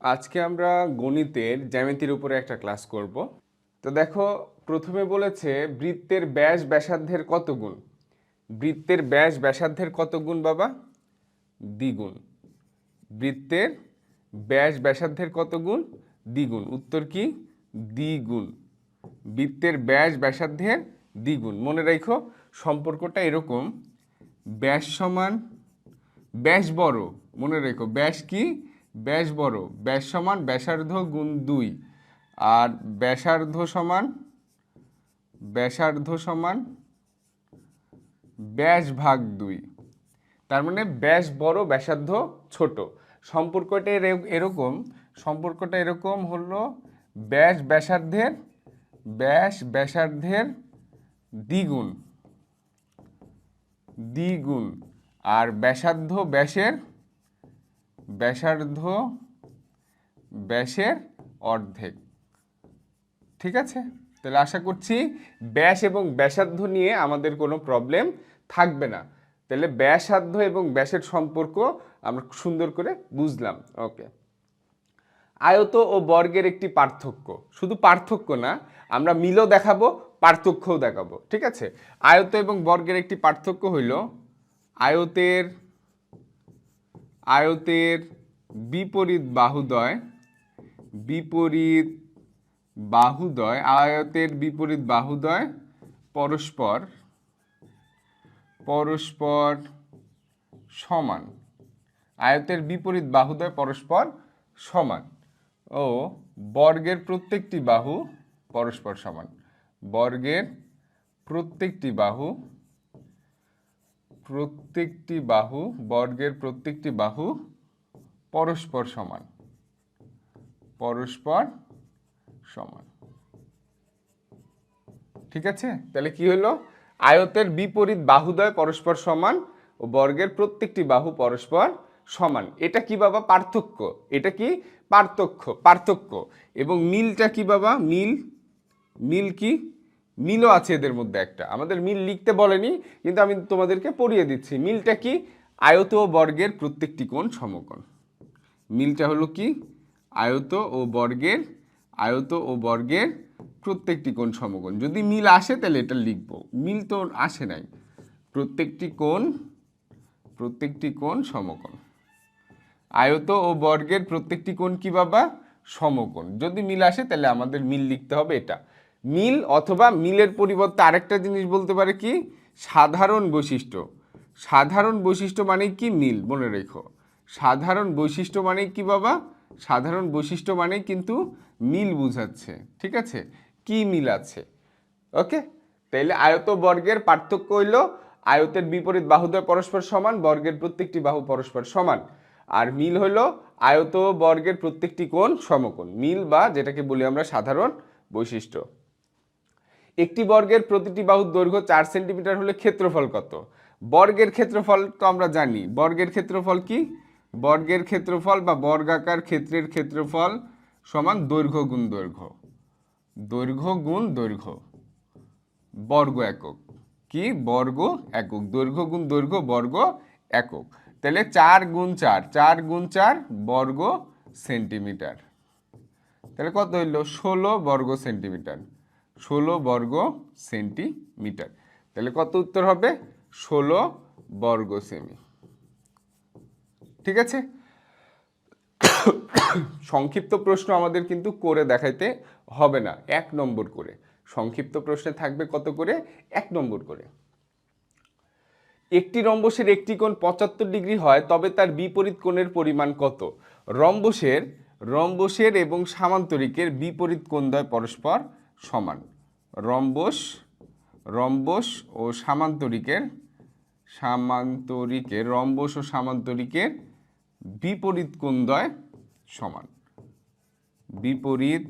আজকে আমরা গণিতের জ্যামিতির উপরে একটা ক্লাস করব। তো দেখো, প্রথমে বলেছে বৃত্তের ব্যাস ব্যাসার্ধের কত গুণ। বৃত্তের ব্যাস ব্যাসার্ধের কত গুণ বাবা? দ্বিগুণ। বৃত্তের ব্যাস ব্যাসার্ধের কত গুণ? দ্বিগুণ। উত্তর কি? দ্বিগুণ। বৃত্তের ব্যাস ব্যাসার্ধের দ্বিগুণ। মনে রাখো সম্পর্কটা এরকম, ব্যাস সমান ব্যাস বড়। মনে রেখো ব্যাস কি? ব্যাস বড়। ব্যাস সমান ব্যাসার্ধ গুণ 2, আর ব্যাসার্ধ সমান ব্যাস ভাগ 2। তার মানে ব্যাস বড় ব্যাসার্ধ ছোট। সম্পর্কটা এরকম হলো ব্যাস ব্যাসার্ধের দ্বিগুণ দ্বিগুণ, আর ব্যাসের অর্ধেক। ঠিক আছে, তাহলে আশা করছি ব্যাস এবং ব্যাসার্ধ নিয়ে আমাদের কোনো প্রবলেম থাকবে না। তাহলে ব্যাসার্ধ এবং ব্যাসের সম্পর্ক আমরা সুন্দর করে বুঝলাম। ওকে, আয়ত ও বর্গের একটি পার্থক্য। শুধু পার্থক্য না, আমরা মিলও দেখাবো, পার্থক্যও দেখাবো। ঠিক আছে, আয়ত এবং বর্গের একটি পার্থক্য হইল আয়তের বিপরীত বাহুদ্বয় পরস্পর সমান। আয়তের বিপরীত বাহুদ্বয় পরস্পর সমান ও বর্গের প্রত্যেকটি বাহু পরস্পর সমান। বর্গের প্রত্যেকটি বাহু পরস্পর সমান। ঠিক আছে, তাহলে কি হলো? আয়তের বিপরীত বাহুদ্বয় পরস্পর সমান ও বর্গের প্রত্যেকটি বাহু পরস্পর সমান। এটা কি বাবা? পার্থক্য। এটা কি? পার্থক্য। এবং মিলটা কি বাবা? মিল কি? মিলও আছে এদের মধ্যে একটা। আমাদের মিল লিখতে বলেনি, কিন্তু আমি তোমাদেরকে পড়িয়ে দিচ্ছি। মিলটা কি? আয়ত ও বর্গের প্রত্যেকটি কোণ সমকোণ। মিলটা হলো কি? আয়ত ও বর্গের প্রত্যেকটি কোণ সমকোণ। যদি মিল আসে তাহলে এটা লিখবো, মিল তো আসে নাই। প্রত্যেকটি কোণ সমকোণ। আয়ত ও বর্গের প্রত্যেকটি কোণ কি বাবা? সমকোণ। যদি মিল আসে তাহলে আমাদের মিল লিখতে হবে এটা। মিল অথবা মিলের পরিবর্তে আরেকটা জিনিস বলতে পারে কি? সাধারণ বৈশিষ্ট্য মানে কি? মিল। মনে রেখো, সাধারণ বৈশিষ্ট্য মানে কি বাবা? সাধারণ বৈশিষ্ট্য মানে কিন্তু মিল বুঝাচ্ছে। ঠিক আছে, কি মিল আছে? ওকে, তাইলে আয়ত বর্গের পার্থক্য হইল আয়তের বিপরীত বাহুদ্বয় পরস্পর সমান, বর্গের প্রত্যেকটি বাহু পরস্পর সমান। আর মিল হলো আয়ত বর্গের প্রত্যেকটি কোণ সমকোণ। মিল বা যেটাকে বলি আমরা সাধারণ বৈশিষ্ট্য। একটি বর্গের প্রতিটি বাহুর দৈর্ঘ্য 4 সেন্টিমিটার হলে ক্ষেত্রফল কত? বর্গের ক্ষেত্রফল তো আমরা জানি। বর্গের ক্ষেত্রফল কি? বর্গের ক্ষেত্রফল বা বর্গাকার ক্ষেত্রের ক্ষেত্রফল সমান দৈর্ঘ্য গুণ দৈর্ঘ্য। বর্গ একক। কি? বর্গ একক। দৈর্ঘ্য গুণ দৈর্ঘ্য বর্গ একক। তাহলে 4 গুণ 4 বর্গ সেন্টিমিটার। তাহলে কত হইল? 16 বর্গ সেন্টিমিটার। তাহলে কত উত্তর হবে? 16 বর্গ সেমি। ঠিক আছে, সংক্ষিপ্ত প্রশ্ন আমাদের কিন্তু করে দেখাইতে হবে না, 1 নম্বর করে। সংক্ষিপ্ত প্রশ্নে থাকবে কত করে? 1 নম্বর করে। একটি রম্বসের একটি কোণ 75 ডিগ্রি হয়, তবে তার বিপরীত কোণের পরিমাণ কত? রম্বসের এবং সামান্তরিকের বিপরীত কোণদ্বয় পরস্পর সমান। রম্বস ও সামান্তরিকের বিপরীত কোণদ্বয় সমান। বিপরীত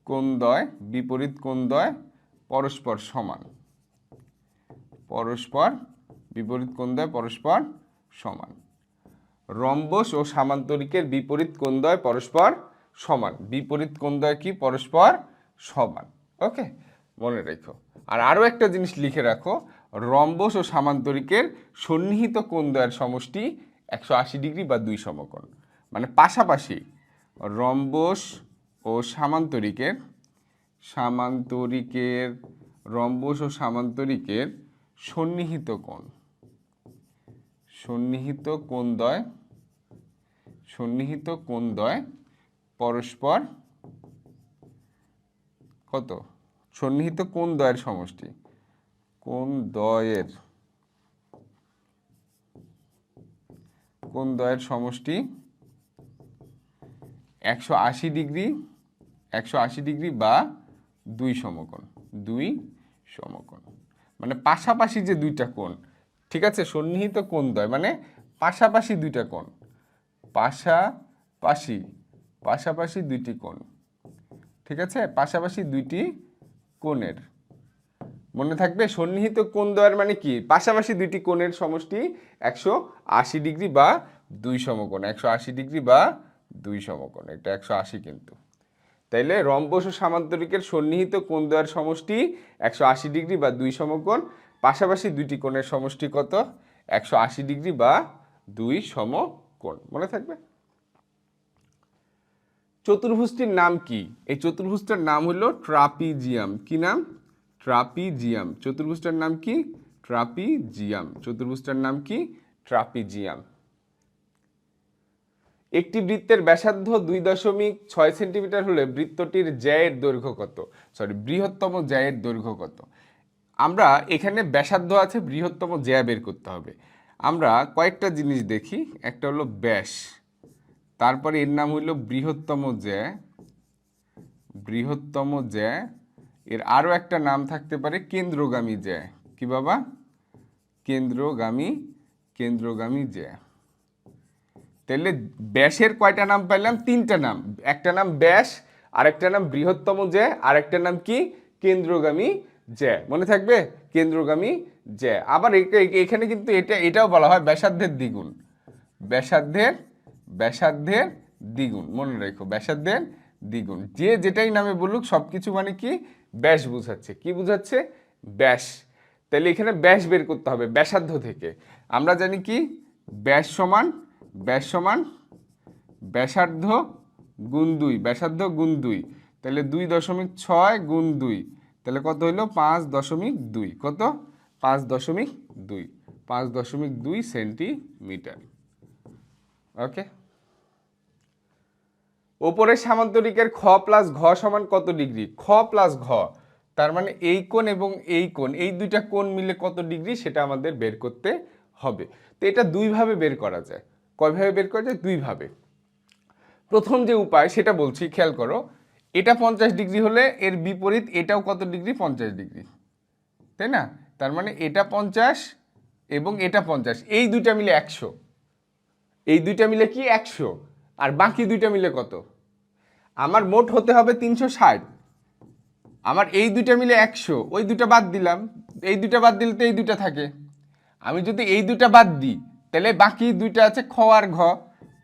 কোণদ্বয় পরস্পর সমান। রম্বস ও সামান্তরিকের বিপরীত কোণদ্বয় পরস্পর সমান। বিপরীত কোণদ্বয় কি? পরস্পর সমান। ওকে, মনে রেখো। আর আরও একটা জিনিস লিখে রাখো, রম্বস ও সামান্তরিকের সন্নিহিত কোণদ্বয়ের সমষ্টি 180 ডিগ্রি বা 2 সমকোণ। মানে পাশাপাশি রম্বস ও সামান্তরিকের রম্বস ও সামান্তরিকের সন্নিহিত কোণদ্বয় পরস্পর কত? সন্নিহিত কোণদ্বয়ের সমষ্টি, কোণদ্বয়ের সমষ্টি 180 ডিগ্রি বা 2 সমকোণ। মানে পাশাপাশি যে দুইটা কোণ, ঠিক আছে, সন্নিহিত কোণদ্বয় মানে পাশাপাশি দুইটা কোণ, পাশাপাশি দুইটি কোণ, ঠিক আছে, পাশাপাশি দুইটি কোণের, মনে থাকবে সন্নিহিত কোণদ্বয়ের মানে কি? পাশাপাশি দুইটি কোণের সমষ্টি 180 ডিগ্রি বা 2 সমকোণ, 180 ডিগ্রি বা 2 সমকোণ, এটা 180 কিন্তু। তাইলে রম্বস ও সামান্তরিকের সন্নিহিত কোণদ্বয়ের সমষ্টি 180 ডিগ্রি বা 2 সমকোণ, পাশাপাশি দুইটি কোণের সমষ্টি কত? 180 ডিগ্রি বা 2 সমকোণ, মনে থাকবে। চতুর্ভুজটির নাম কি? এই চতুর্ভুজটার নাম হলো ট্রাপিজিয়াম। কি নাম? ট্রাপিজিয়াম। চতুর্ভুজটার নাম কি? ট্রাপিজিয়াম। একটি বৃত্তের ব্যাসার্ধ 2.6 সেন্টিমিটার হলে বৃত্তটির জ্যায়ের দৈর্ঘ্য কত? বৃহত্তম জ্যায়ের দৈর্ঘ্য কত? আমরা এখানে ব্যাসার্ধ আছে, বৃহত্তম জ্যা বের করতে হবে। আমরা কয়েকটা জিনিস দেখি, একটা হলো ব্যাস, তারপরে এর নাম হইল বৃহত্তম জ্যা, এর আরও একটা নাম থাকতে পারে কেন্দ্রগামী জ্যা। কি বাবা? কেন্দ্রগামী জ্যা। তাহলে ব্যাসের কয়টা নাম পাইলাম? 3টা নাম। একটা নাম ব্যাস, আরেকটা নাম বৃহত্তম জ্যা, আরেকটা নাম কি? কেন্দ্রগামী জ্যা। মনে থাকবে? কেন্দ্রগামী জ্যা। আবার এখানে কিন্তু এটাও বলা হয় ব্যাসার্ধের দ্বিগুণ, ব্যাসার্ধের দ্বিগুণ, মনে রেখো, ব্যাসার্ধের দ্বিগুণ। যে যেটাই নামে বলুক সবকিছু মানে কি? ব্যাস বুঝাচ্ছে। কি বুঝাচ্ছে? ব্যাস। তাহলে এখানে ব্যাস বের করতে হবে ব্যাসার্ধ থেকে। আমরা জানি কি? ব্যাস সমান ব্যাসার্ধ গুণ 2, ব্যাসার্ধ গুণ 2, তাহলে 2.6 গুণ 2, তাহলে কত হইল? 5.2। কত? 5.2 সেন্টিমিটার। ওকে। ওপরের সামান্তরিকের খ প্লাস ঘ সমান কত ডিগ্রি? খ প্লাস ঘ, তার মানে এই কোণ এবং এই কোণ, এই দুইটা কোণ মিলে কত ডিগ্রি সেটা আমাদের বের করতে হবে। তো এটা দুইভাবে বের করা যায়। কয়ভাবে বের করা যায়? দুইভাবে। প্রথম যে উপায় সেটা বলছি, খেয়াল করো। এটা 50 ডিগ্রি হলে এর বিপরীত এটাও কত ডিগ্রি? 50 ডিগ্রি, তাই না? তার মানে এটা 50 এবং এটা 50, এই দুইটা মিলে 100, এই দুইটা মিলে কি? 100। আর বাকি দুইটা মিলে কত? আমার মোট হতে হবে 360। আমার এই দুইটা মিলে 100, ওই দুইটা বাদ দিলাম, এই দুইটা বাদ দিলে তো এই দুইটা থাকে। আমি যদি এই দুইটা বাদ দিই তাহলে বাকি দুইটা আছে খ আর ঘ,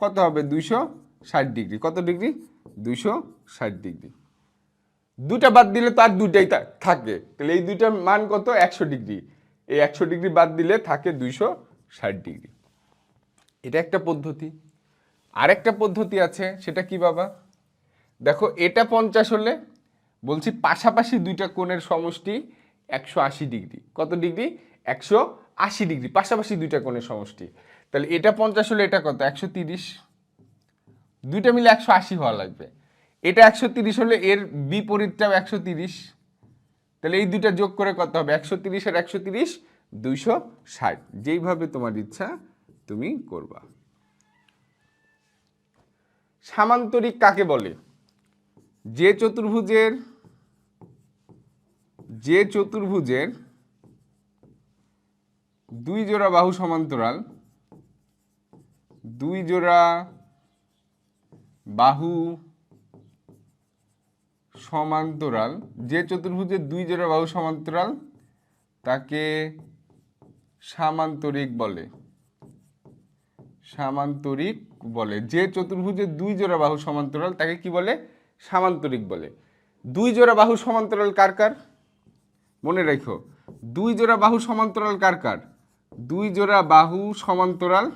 কত হবে? 260 ডিগ্রি। কত ডিগ্রি? 260 ডিগ্রি। দুটা বাদ দিলে তো আর দুইটাই থাকে, তাহলে এই দুইটার মান কত? 100 ডিগ্রি। এই 100 ডিগ্রি বাদ দিলে থাকে 260 ডিগ্রি। এটা একটা পদ্ধতি। আরেকটা পদ্ধতি আছে, সেটা কি বাবা? দেখো, এটা 50 হলে বলছি পাশাপাশি দুইটা কোণের সমষ্টি 180 ডিগ্রি। কত ডিগ্রি? 180 ডিগ্রি, পাশাপাশি দুইটা কোণের সমষ্টি। তাহলে এটা 50 হলে এটা কত? 130। দুইটা মিলে 180 হওয়া লাগবে। এটা 130 হলে এর বিপরীতটাও 130, তাহলে এই দুইটা যোগ করে কত হবে? 130 আর 130 260। যেইভাবে তোমার ইচ্ছা তুমি করবা। সামান্তরিক কাকে বলে? যে চতুর্ভুজের দুই জোড়া বাহু সমান্তরাল, দুই জোড়া বাহু সমান্তরাল, যে চতুর্ভুজের দুই জোড়া বাহু সমান্তরাল তাকে সামান্তরিক বলে। সামান্তরিক বলে। যে চতুর্ভুজের দুই জোড়া বাহু সমান্তরাল তাকে কি বলে? সামান্তরিক বলে। দুই জোড়া বাহু সমান্তরাল কার কার? মনে রেখো, দুই জোড়া বাহু সমান্তরাল কার কার? দুই জোড়া বাহু সমান্তরাল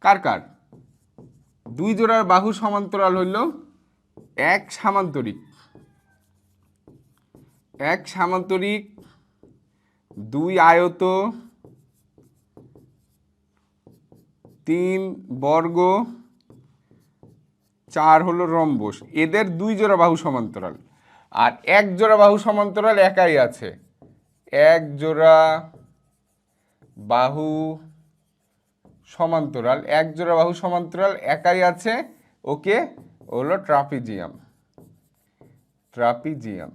কার কার? দুই জোড়ার বাহু সমান্তরাল হইল এক সামান্তরিক, এক সামান্তরিক, দুই আয়ত, তিন বর্গ, চার হলো রম্বস। এদের দুই জোড়া বাহু সমান্তরাল। আর এক জোড়া বাহু সমান্তরাল একাই আছে, এক জোড়া বাহু সমান্তরাল, এক জোড়া বাহু সমান্তরাল একাই আছে, ওকে হলো ট্রাপিজিয়াম, ট্রাপিজিয়াম।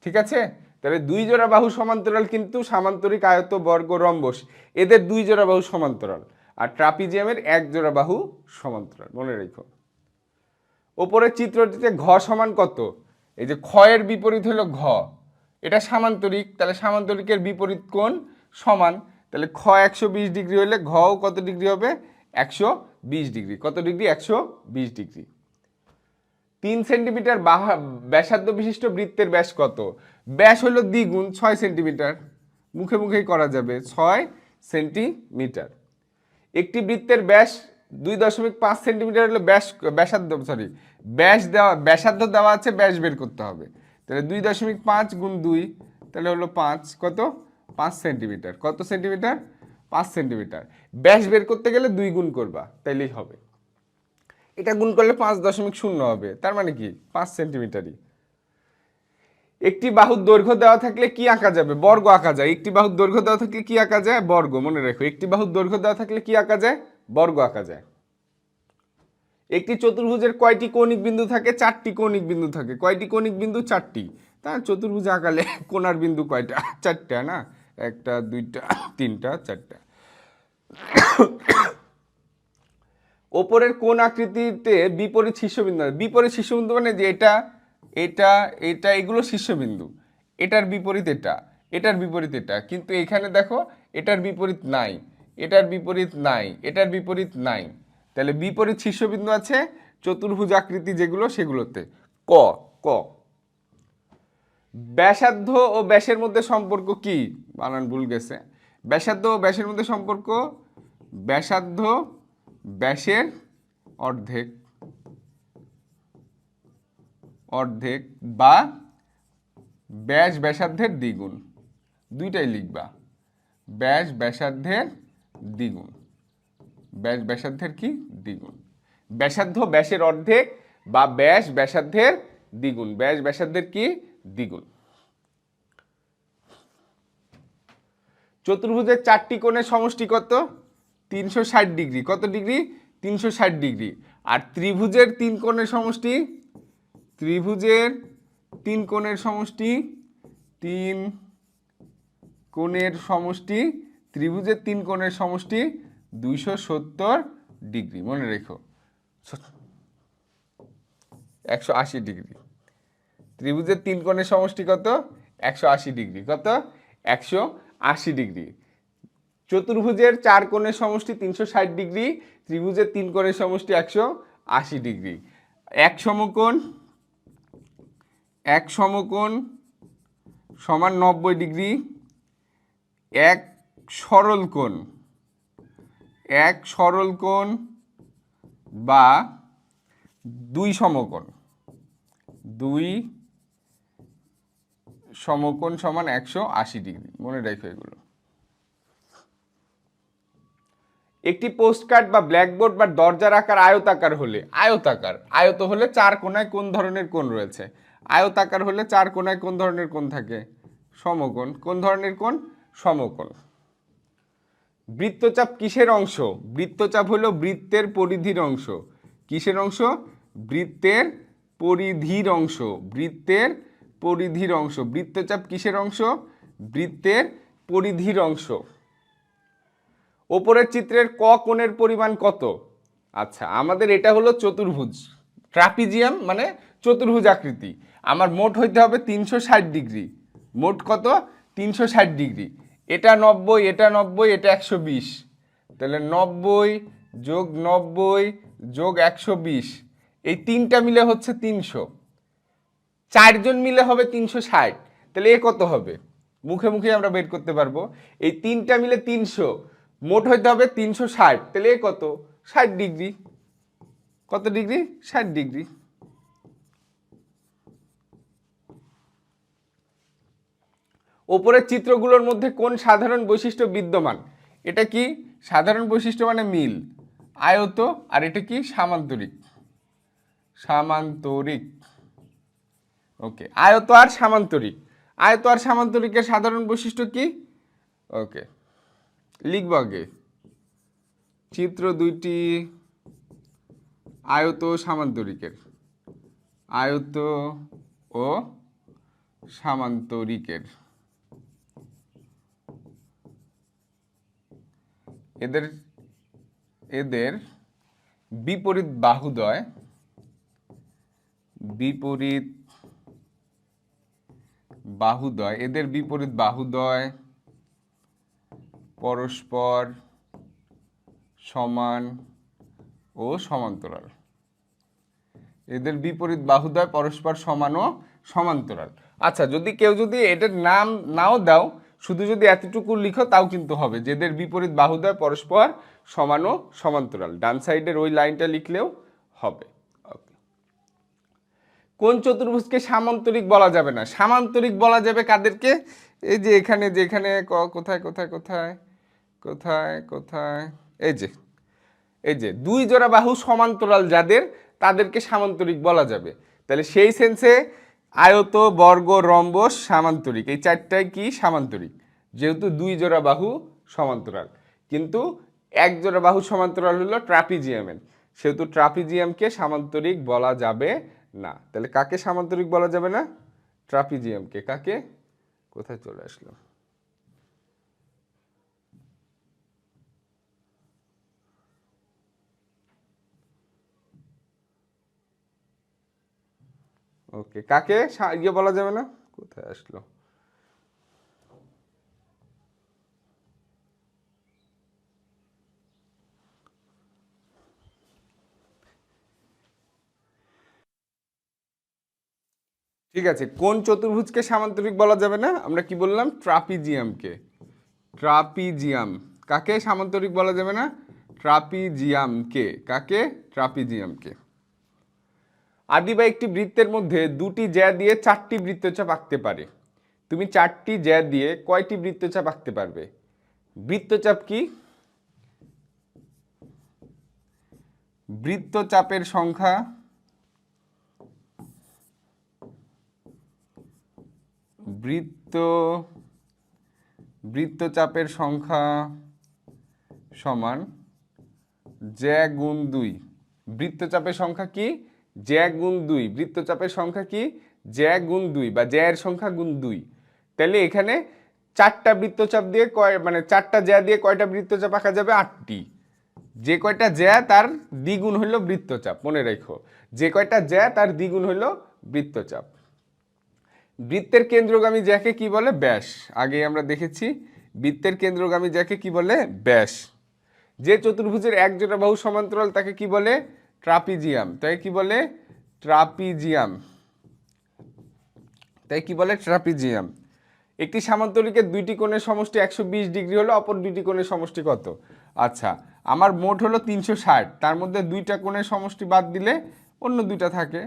ঠিক আছে, তাহলে দুই জোড়া বাহু সমান্তরাল কিন্তু সামান্তরিক, আয়ত, বর্গ, রম্বস এদের দুই জোড়া বাহু সমান্তরাল, আর ট্রাপিজিয়ামের এক জোড়া বাহু সমান্তরাল, মনে রেখো। ওপরের চিত্রটিতে ঘ সমান কত? এই যে খ এর বিপরীত হলো ঘ, এটা সামান্তরিক, তাহলে সামান্তরিকের বিপরীত কোণ সমান, তাহলে খ 120 ডিগ্রি হলে ঘও কত ডিগ্রি হবে? 120 ডিগ্রি। কত ডিগ্রি? 120 ডিগ্রি। 3 সেন্টিমিটার ব্যাসার্ধ বিশিষ্ট বৃত্তের ব্যাস কত? ব্যাস হলো দ্বিগুণ 6 সেন্টিমিটার, মুখে মুখেই করা যাবে, 6 সেন্টিমিটার। একটি বৃত্তের ব্যাস 2.5 সেন্টিমিটার হলে ব্যাসার্ধ ব্যাসার্ধ দেওয়া আছে, ব্যাস বের করতে হবে। তাহলে 2.5 গুণ 2, তাহলে হলো 5, কত? 5 সেন্টিমিটার। কত সেন্টিমিটার? 5 সেন্টিমিটার। ব্যাস বের করতে গেলে 2 গুণ করবা, তাইলেই হবে। এটা গুণ করলে 5.0 হবে, তার মানে কি 5 সেন্টিমিটারই। একটি বাহুর দৈর্ঘ্য দেওয়া থাকলে কি আঁকা যাবে? বর্গ আঁকা যায়। একটি বাহুর দৈর্ঘ্য দেওয়া থাকলে কি আঁকা যায়? বর্গ। মনে রাখো, একটি বাহুর দৈর্ঘ্য দেওয়া থাকলে কি আঁকা যায়? বর্গ আঁকা যায়। একটি চতুর্ভুজের কয়টি কৌণিক বিন্দু থাকে? 4টি কৌণিক বিন্দু থাকে। কয়টি কৌণিক বিন্দু? 4টি। তা চতুর্ভুজ আঁকালে কোণার বিন্দু কয়টা? 4টা না? 1টা 2টা 3টা 4টা। ওপরের কোণ আকৃতিতে বিপরীত শীর্ষবিন্দু। বিপরীত শীর্ষবিন্দু মানে যে এটা এটা এটা এগুলো শীর্ষবিন্দু, এটার বিপরীত এটা, এটার বিপরীত এটা, কিন্তু এখানে দেখো এটার বিপরীত নাই, এটার বিপরীত নাই, এটার বিপরীত নাই। তাহলে বিপরীত শীর্ষবিন্দু আছে চতুর্ভুজ আকৃতি যেগুলো, সেগুলোতে। ক ক ব্যাসার্ধ ও ব্যাসের মধ্যে সম্পর্ক কি? বানান ভুল গেছে। ব্যাসার্ধ ও ব্যাসের মধ্যে সম্পর্ক, ব্যাসার্ধ ব্যাসের অর্ধেক, অর্ধেক, বা ব্যাস ব্যাসার্ধের দ্বিগুণ, দুইটাই লিখবা। ব্যাস ব্যাসার্ধের দ্বিগুণ, ব্যাস ব্যাসার্ধের কি? দ্বিগুণ। ব্যাসার্ধ ব্যাসের অর্ধেক বা ব্যাস ব্যাসার্ধের দ্বিগুণ, ব্যাস ব্যাসার্ধের কি? দ্বিগুণ। চতুর্ভুজের 4টি কোণের সমষ্টি কত? 360 ডিগ্রি। কত ডিগ্রি? 360 ডিগ্রি। আর ত্রিভুজের 3 কোণের সমষ্টি, ত্রিভুজের 3 কোণের সমষ্টি, 3 কোণের সমষ্টি, ত্রিভুজের 3 কোণের সমষ্টি 270 ডিগ্রি। মনে রেখো, 180 ডিগ্রি। ত্রিভুজের 3 কোণের সমষ্টি কত? 180 ডিগ্রি। কত? 180 ডিগ্রি। চতুর্ভুজের 4 কোণের সমষ্টি 360 ডিগ্রি, ত্রিভুজের 3 কোণের সমষ্টি 180 ডিগ্রি। এক সমকোণ, এক সমকোণ সমান 90 ডিগ্রি। এক সরল কোণ, এক সরল কোণ বা দুই সমকোণ, দুই সমকোণ সমান 180 ডিগ্রি। মনে রাখো এগুলো। একটি পোস্টকার্ড বা ব্ল্যাকবোর্ড বা দরজার আকার আয়তাকার হলে, আয়তাকার, আয়ত হলে 4 কোণায় কোন ধরনের কোণ রয়েছে? আয়তাকার হলে 4 কোণায় কোন ধরনের কোণ থাকে? সমকোণ। কোন ধরনের কোণ? সমকোণ। বৃত্তচাপ কিসের অংশ? বৃত্তচাপ হলো বৃত্তের পরিধির অংশ। কিসের অংশ? বৃত্তের পরিধির অংশ, বৃত্তের পরিধির অংশ। বৃত্তচাপ কিসের অংশ? বৃত্তের পরিধির অংশ। ওপরের চিত্রের ক কোণের পরিমাণ কত? আচ্ছা, আমাদের এটা হলো চতুর্ভুজ, ট্রাপিজিয়াম মানে চতুর্ভুজ আকৃতি। আমার মোট হইতে হবে 360 ডিগ্রি। মোট কত? 360 ডিগ্রি। এটা 90, এটা 90, এটা 120, তাহলে 90 যোগ 90 যোগ 120, এই তিনটা মিলে হচ্ছে 300। 4 জন মিলে হবে 360, তাহলে এ কত হবে? মুখে মুখে আমরা বের করতে পারবো। এই তিনটা মিলে 300, মোট হইতে হবে 360, তাহলে এ কত? 60 ডিগ্রি। কত ডিগ্রি? 60 ডিগ্রি। ওপরের চিত্রগুলোর মধ্যে কোন সাধারণ বৈশিষ্ট্য বিদ্যমান? এটা কি সাধারণ বৈশিষ্ট্য মানে মিল, আয়ত, আর এটা কি সামান্তরিক। সামান্তরিক। ওকে, আয়ত আর সামান্তরিক। আয়ত আর সামান্তরিকের সাধারণ বৈশিষ্ট্য কি? ওকে, লিখব আগে। চিত্র দুইটি আয়ত ও সামান্তরিকের, আয়ত ও সামান্তরিকের এদের এদের বিপরীত বাহুদ্বয়, বিপরীত বাহুদ্বয়, এদের বিপরীত বাহুদ্বয় পরস্পর সমান ও সমান্তরাল। এদের বিপরীত বাহুদ্বয় পরস্পর সমান ও সমান্তরাল। আচ্ছা, যদি কেউ যদি এটার নাম নাও দাও, শুধু যদি এতটুকু লিখো তাও কিন্তু হবে, যেদের বিপরীত বাহুদ্বয় পরস্পর সমান ও সমান্তরাল। ডান সাইডের ওই লাইনটা লিখলেও হবে। কোন চতুর্ভুজকে সামান্তরিক বলা যাবে না? সামান্তরিক বলা যাবে কাদেরকে? এই যে এখানে, যেখানে কোথায় কোথায় কোথায় কোথায় কোথায় এই যে দুই জোড়া বাহু সমান্তরাল যাদের, তাদেরকে সামান্তরিক বলা যাবে। তাহলে সেই সেন্সে আয়ত, বর্গ, রম্বস সামান্তরিক, এই চারটায় কি সামান্তরিক, যেহেতু দুই জোড়া বাহু সমান্তরাল। কিন্তু এক জোড়া বাহু সমান্তরাল হলো ট্রাপিজিয়ামের, সেহেতু ট্রাপিজিয়ামকে সামান্তরিক বলা যাবে না। তাহলে কাকে সামান্তরিক বলা যাবে না? ট্রাপিজিয়ামকে। কাকে? কোথায় চলে আসলো? ওকে, কাকে ইয়ে বলা যাবে না? কোথায় আসলো? ঠিক আছে, কোন চতুর্ভুজকে সামান্তরিক বলা যাবে না? আমরা কি বললাম? ট্রাপিজিয়ামকে। ট্রাপিজিয়াম। কাকে সামান্তরিক বলা যাবে না? ট্রাপিজিয়ামকে। কাকে? ট্রাপিজিয়ামকে। আদি বা একটি বৃত্তের মধ্যে দুটি জ্যা দিয়ে 4টি বৃত্তচাপ আঁকতে পারে। তুমি 4টি জ্যা দিয়ে কয়টি বৃত্তচাপ আঁকতে পারবে? বৃত্তচাপ কি? বৃত্তচাপের সংখ্যা বৃত্তচাপের সংখ্যা সমান জ্যা গুণ 2। বৃত্তচাপের সংখ্যা কি? জ্যা গুণ 2। বৃত্তচাপের সংখ্যা কি? জ্যা গুণ 2 বা জ্যায়ের সংখ্যা গুণ 2। তাহলে এখানে 4টা বৃত্তচাপ দিয়ে মানে 4টা জ্যা দিয়ে কয়টা বৃত্তচাপ আঁকা যাবে? 8টি। যে কয়টা জ্যা তার দ্বিগুণ হইল বৃত্তচাপ, মনে রেখো। যে কয়টা জ্যা তার দ্বিগুণ হইল বৃত্তচাপ। বৃত্তের কেন্দ্রগামী জ্যাকে কি বলে? ব্যাস। আগে আমরা দেখেছি বৃত্তের কেন্দ্রগামী জ্যাকে কি বলে? ব্যাস। যে চতুর্ভুজের এক জোড়া বাহু সমান্তরাল তাকে কি বলে? ট্রাপিজিয়াম। তাই কি বলে? ট্রাপিজিয়াম। তাই কি বলে? ট্রাপিজিয়াম। একটি সামান্তরিকের দুইটি কোণের সমষ্টি 120 ডিগ্রি হলো, অপর দুইটি কোণের সমষ্টি কত? আচ্ছা, আমার মোট হলো 360, তার মধ্যে দুইটা কোণের সমষ্টি বাদ দিলে অন্য দুইটা থাকে।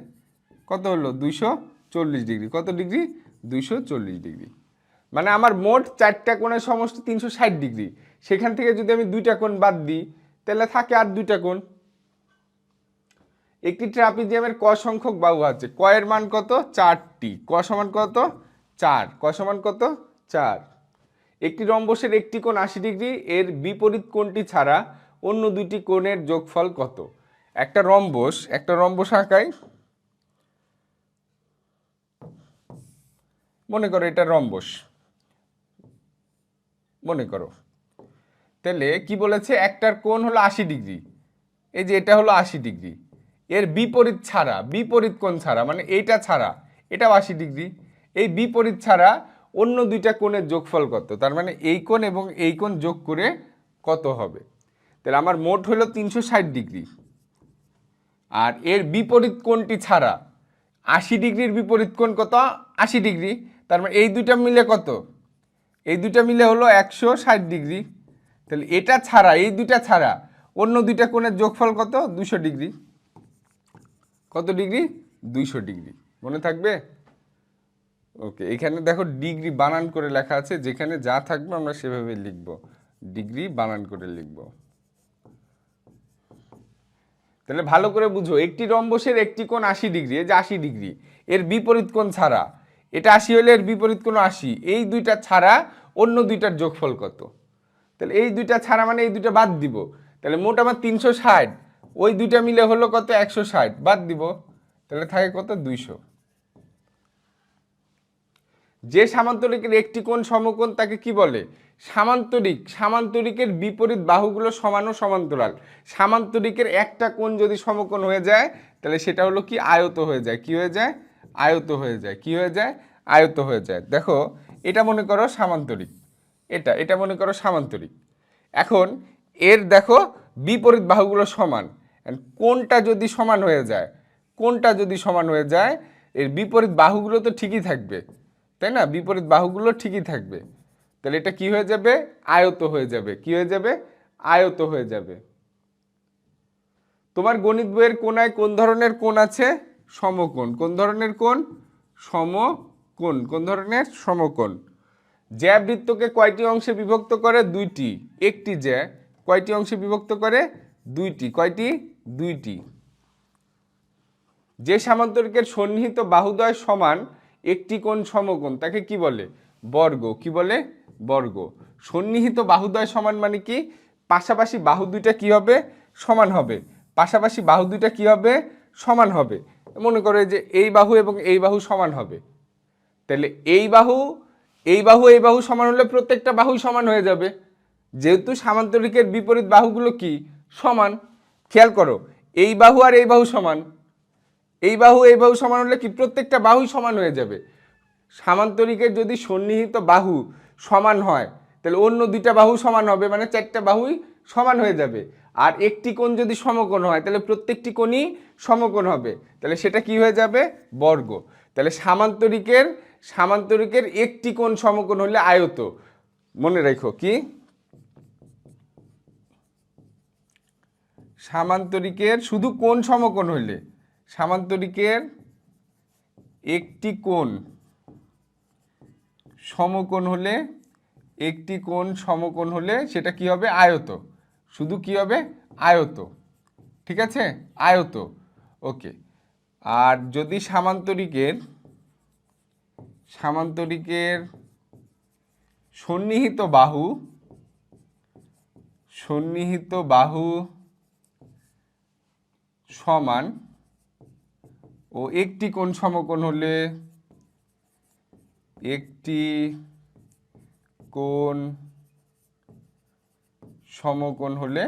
কত হলো? 240 ডিগ্রি। কত ডিগ্রি? 240 ডিগ্রি। মানে আমার মোট 4টা কোণের সমষ্টি 360 ডিগ্রি। সেখান থেকে যদি আমি দুইটা কোণ বাদ দিই, তাহলে থাকে আর দুইটা কোণ। একটি ট্রাপিজিয়ামের ক সংখ্যক বাহু আছে। ক এর মান কত? 4টি। ক সমান কত? 4। ক সমান কত? 4। একটি রম্বসের একটি কোণ 80 ডিগ্রি, এর বিপরীত কোণটি ছাড়া অন্য দুইটি কোণের যোগফল কত? একটা রম্বস আঁকাই। মনে করো এটা রম্বস, মনে করো। তাহলে কি বলেছে? একটার কোণ হলো 80 ডিগ্রি, এই যে এটা হলো 80 ডিগ্রি। এর বিপরীত ছাড়া, বিপরীত কোণ ছাড়া মানে এইটা ছাড়া, এটাও 80 ডিগ্রি। এই বিপরীত ছাড়া অন্য দুইটা কোণের যোগফল কত? তার মানে এই কোণ এবং এই কোণ যোগ করে কত হবে? তাহলে আমার মোট হলো 360 ডিগ্রি। আর এর বিপরীত কোণটি ছাড়া 80 ডিগ্রির বিপরীত কোণ কত? 80 ডিগ্রি। তার মানে এই দুইটা মিলে কত? এই দুইটা মিলে হলো 160 ডিগ্রি। তাহলে এটা ছাড়া, এই দুইটা ছাড়া অন্য দুইটা কোণের যোগফল কত? 200 ডিগ্রি। কত ডিগ্রি? 200 ডিগ্রি। মনে থাকবে? ওকে, এখানে দেখো ডিগ্রি বানান করে লেখা আছে, যেখানে যা থাকবে আমরা সেভাবে লিখব, ডিগ্রি বানান করে লিখব। তাহলে ভালো করে বুঝো, একটি রম্বসের একটি কোণ 80 ডিগ্রি, এই যে 80 ডিগ্রি, এর বিপরীত কোণ ছাড়া, এটা 80 হলে এর বিপরীত কোণ 80, এই দুইটা ছাড়া অন্য দুইটার যোগফল কত? তাহলে এই দুইটা ছাড়া মানে এই দুইটা বাদ দিব, তাহলে মোট আমার 360, ওই দুইটা মিলে হলো কত? 160, বাদ দিব, তাহলে থাকে কত? 200। যে সামান্তরিকের একটি কোণ সমকোণ তাকে কি বলে? সামান্তরিক। সামান্তরিকের বিপরীত বাহুগুলো সমান ও সমান্তরাল। সামান্তরিকের একটা কোণ যদি সমকোণ হয়ে যায় তাহলে সেটা হলো কি? আয়ত হয়ে যায়। কি হয়ে যায়? আয়ত হয়ে যায়। কি হয়ে যায়? আয়ত হয়ে যায়। দেখো, এটা মনে করো সামান্তরিক, এটা মনে করো সামান্তরিক। এখন এর দেখো বিপরীত বাহুগুলো সমান, কোণটা যদি সমান হয়ে যায়, কোণটা যদি সমান হয়ে যায়, এর বিপরীত বাহুগুলো তো ঠিকই থাকবে, তাই না? বিপরীত বাহুগুলো ঠিকই থাকবে, তাহলে এটা কি হয়ে যাবে? আয়ত হয়ে যাবে। কি হয়ে যাবে? আয়ত হয়ে যাবে। তোমার গণিত বইয়ের কোণায় কোন ধরনের কোণ আছে? সমকোণ। কোন ধরনের কোণ? সমকোণ। কোন ধরনের? সমকোণ। জ্যা বৃত্তকে কয়টি অংশে বিভক্ত করে? 2টি। একটি জ্যা কয়টি অংশে বিভক্ত করে? 2টি। কয়টি? 2টি। যে সামান্তরিকের সন্নিহিত বাহুদ্বয় সমান একটি কোণ সমকোণ তাকে কি বলে? বর্গ। কি বলে? বর্গ। সন্নিহিত বাহুদ্বয় সমান মানে কি? পাশাপাশি বাহু দুইটা কি হবে? সমান হবে। পাশাপাশি বাহু দুইটা কি হবে? সমান হবে। মনে করো যে এই বাহু এবং এই বাহু সমান হবে, তাহলে এই বাহু এই বাহু সমান হলে প্রত্যেকটা বাহু সমান হয়ে যাবে, যেহেতু সামান্তরিকের বিপরীত বাহুগুলো কি? সমান। খেয়াল করো, এই বাহু আর এই বাহু সমান, এই বাহু সমান হলে কি? প্রত্যেকটা বাহুই সমান হয়ে যাবে। সামান্তরিকের যদি সন্নিহিত বাহু সমান হয় তাহলে অন্য দুইটা বাহু সমান হবে, মানে 4টা বাহুই সমান হয়ে যাবে। আর একটি কোণ যদি সমকোণ হয় তাহলে প্রত্যেকটি কোণই সমকোণ হবে, তাহলে সেটা কি হয়ে যাবে? বর্গ। তাহলে সামান্তরিকের একটি কোণ সমকোণ হলে আয়ত। মনে রেখো কি? সামান্তরিকের শুধু কোণ সমকোণ হলে, সামান্তরিকের একটি কোণ সমকোণ হলে, একটি কোণ সমকোণ হলে সেটা কি হবে? আয়ত। শুধু কি হবে? আয়ত। ঠিক আছে? আয়ত। ওকে। আর যদি সামান্তরিকের সন্নিহিত বাহু সমান ও একটি কোণ সমকোণ হলে, একটি কোণ সমকোণ হলে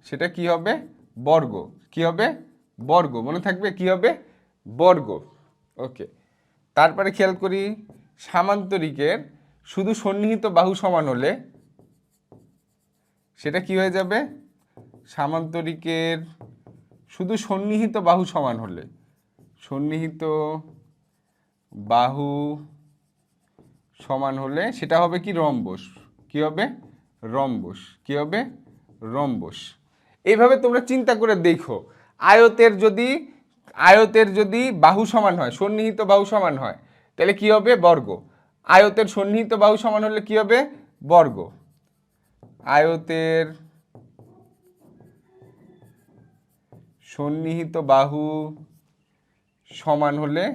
সেটা কি হবে? বর্গ। কি হবে? বর্গ। মনে থাকবে কি হবে? বর্গ। ওকে। তারপরে খেয়াল করি, সামান্তরিকের শুধু সন্নিহিত বাহু সমান হলে সেটা কি হয়ে যাবে? সামান্তরিকের শুধু সন্নিহিত বাহু সমান হলে, সন্নিহিত বাহু সমান হলে সেটা হবে কি? রম্বস। কি হবে? রম্বস। কি হবে? রম্বস। এইভাবে তোমরা চিন্তা করে দেখো, আয়তের যদি বাহু সমান হয়, সন্নিহিত বাহু সমান হয়, তাহলে কি হবে? বর্গ। আয়তের সন্নিহিত বাহু সমান হলে কি হবে? বর্গ। আয়তের সন্নিহিত বাহু সমান হলে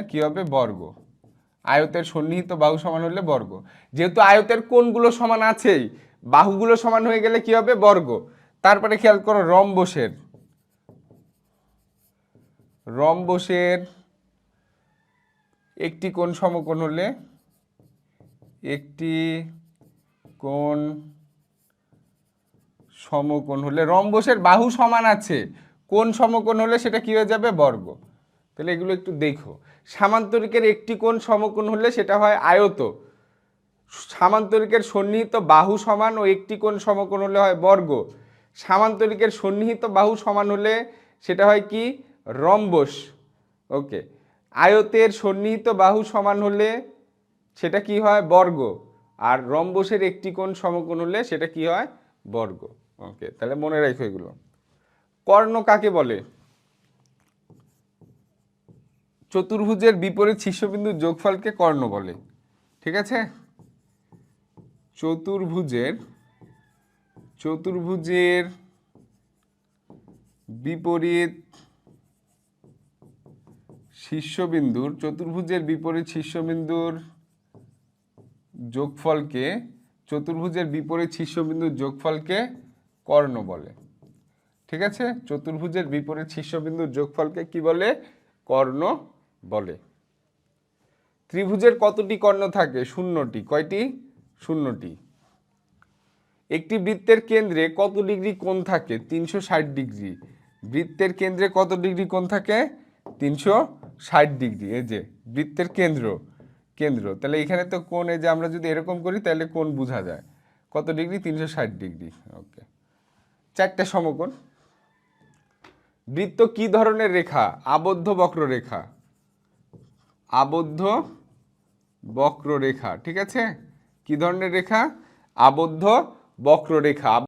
কি হবে? বর্গ। আয়তের সন্নিহিত বাহু সমান হলে বর্গ। যেহেতু আয়তের কোণগুলো সমান আছেই, বাহুগুলো সমান হয়ে গেলে কি হবে? বর্গ। তারপরে খেয়াল করো, রম্বসের একটি কোণ সমকোণ হলে, একটি কোণ সমকোণ হলে, রম্বসের বাহু সমান আছে, কোণ সমকোণ হলে সেটা কি হয়ে যাবে? বর্গ। তাহলে এগুলো একটু দেখো। সামান্তরিকের একটি কোণ সমকোণ হলে সেটা হয় আয়ত। সামান্তরিকের সন্নিহিত বাহু সমান ও একটি কোণ সমকোণ হলে হয় বর্গ। সামান্তরিকের সন্নিহিত বাহু সমান হলে সেটা হয় কি? রম্বস। ওকে। আয়তের সন্নিহিত বাহু সমান হলে সেটা কি হয়? বর্গ। আর রম্বসের একটি কোণ সমকোণ হলে সেটা কি হয়? বর্গ। ওকে, তাহলে মনে রাখো এগুলো। কর্ণ কাকে বলে? চতুর্ভুজের বিপরীত শীর্ষবিন্দুর যোগফলকে কর্ণ বলে। ঠিক আছে, চতুর্ভুজের বিপরীত শীর্ষবিন্দুর যোগফলকে কর্ণ বলে। ঠিক আছে, চতুর্ভুজের বিপরীত শীর্ষবিন্দুর যোগফলকে কি বলে? কর্ণ বলে। ত্রিভুজের কতটি কর্ণ থাকে? 0টি। কয়টি? 0টি। একটি বৃত্তের কেন্দ্রে কত ডিগ্রি কোণ থাকে? 360 ডিগ্রি। বৃত্তের কেন্দ্রে কত ডিগ্রি কোণ থাকে? 360 ডিগ্রি। এই যে বৃত্তের কেন্দ্র, তাহলে এখানে তো কোণ, এই যে আমরা যদি এরকম করি তাহলে কোণ বোঝা যায় কত ডিগ্রি? 360 ডিগ্রি। ওকে, 4টে সমকোণ। বৃত্ত কি ধরনের রেখা? আবদ্ধ বক্ররেখা। আবদ্ধ বক্ররেখা। ঠিক আছে, কি ধরনের রেখা? আবদ্ধ বক্ররেখা।